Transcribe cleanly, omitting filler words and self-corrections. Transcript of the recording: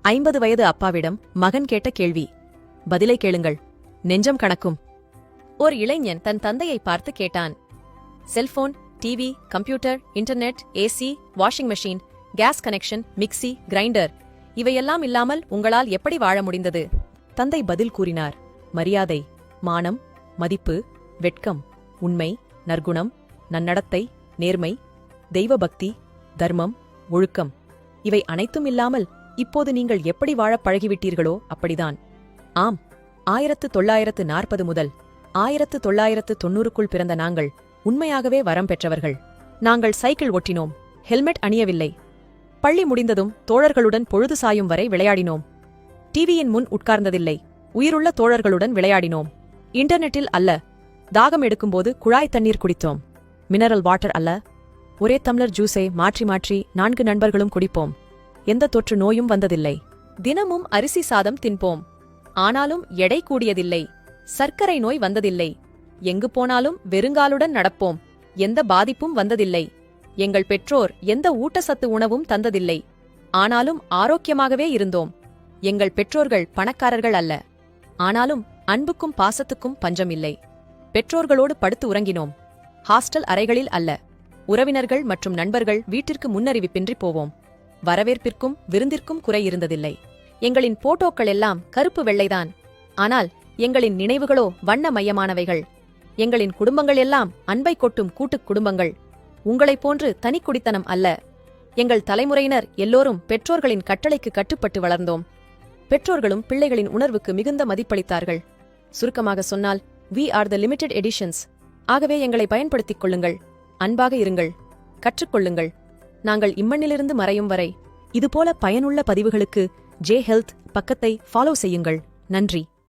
50 வயது அப்பாவிடம் மகன் கேட்ட கேள்வி. பதிலை கேளுங்கள், நெஞ்சம் கணக்கும். ஓர் இளைஞன் தன் தந்தையை பார்த்து கேட்டான். Cellphone, TV, computer, internet, AC, washing machine, gas connection, mixie, grinder இவையெல்லாம் இல்லாமல் உங்களால் எப்படி வாழ முடிந்தது? தந்தை பதில் கூறினார். மரியாதை, மானம், மதிப்பு, வெட்கம், உண்மை, நற்குணம், நன்னடத்தை, நேர்மை, தெய்வபக்தி, தர்மம், ஒழுக்கம் இவை அனைத்தும் இல்லாமல் இப்போது நீங்கள் எப்படி வாழப் பழகிவிட்டீர்களோ அப்படிதான். ஆம், 1940 முதல் 1990க்குள் பிறந்த நாங்கள் உண்மையாகவே வரம் பெற்றவர்கள். நாங்கள் சைக்கிள் ஓட்டினோம், ஹெல்மெட் அணியவில்லை. பள்ளி முடிந்ததும் தோழர்களுடன் பொழுது சாயும் வரை விளையாடினோம். டிவியின் முன் உட்கார்ந்ததில்லை, உயிருள்ள தோழர்களுடன் விளையாடினோம். இன்டர்நெட்டில் அல்ல, தாகம் எடுக்கும்போது குழாய் தண்ணீர் குடித்தோம். மினரல் வாட்டர் அல்ல, ஒரே டம்ளர் ஜூஸை மாற்றி மாற்றி 4 நண்பர்களும் குடிப்போம். எந்த தொற்று நோயும் வந்ததில்லை. தினமும் அரிசி சாதம் தின்போம். ஆனாலும் எடை கூடியதில்லை. சர்க்கரை நோய் வந்ததில்லை. எங்கு போனாலும் வெறுங்காலுடன் நடப்போம். எந்த பாதிப்பும் வந்ததில்லை. எங்கள் பெற்றோர் எந்த ஊட்டச்சத்து உணவும் தந்ததில்லை. ஆனாலும் ஆரோக்கியமாகவே இருந்தோம். எங்கள் பெற்றோர்கள் பணக்காரர்கள் அல்ல. ஆனாலும் அன்புக்கும் பாசத்துக்கும் பஞ்சமில்லை. பெற்றோர்களோடு படுத்து உறங்கினோம். ஹாஸ்டல் அறைகளில் அல்ல. உறவினர்கள் மற்றும் நண்பர்கள் வீட்டிற்கு முன்னறிவிப்பின்றி போவோம். வரவேற்பிற்கும் விருந்திற்கும் குறை இருந்ததில்லை. எங்களின் போட்டோக்கள் எல்லாம் கருப்பு வெள்ளைதான். ஆனால் எங்களின் நினைவுகளோ வண்ணமயமானவைகள். எங்களின் குடும்பங்கள் எல்லாம் அன்பை கொட்டும் கூட்டுக் குடும்பங்கள். உங்களைப் போன்று தனி குடித்தனம் அல்ல. எங்கள் தலைமுறையினர் எல்லோரும் பெற்றோர்களின் கட்டளைக்கு கட்டுப்பட்டு வளர்ந்தோம். பெற்றோர்களும் பிள்ளைகளின் உணர்வுக்கு மிகுந்த மதிப்பளித்தார்கள். சுருக்கமாக சொன்னால், we are the limited editions. ஆகவே எங்களை பயன்படுத்திக் கொள்ளுங்கள், அன்பாக இருங்கள், கற்றுக்கொள்ளுங்கள். நாங்கள் இம்மண்ணிலிருந்து மறையும் வரை இதுபோல பயனுள்ள பதிவுகளுக்கு ஜே ஹெல்த் பக்கத்தை ஃபாலோ செய்யுங்கள். நன்றி.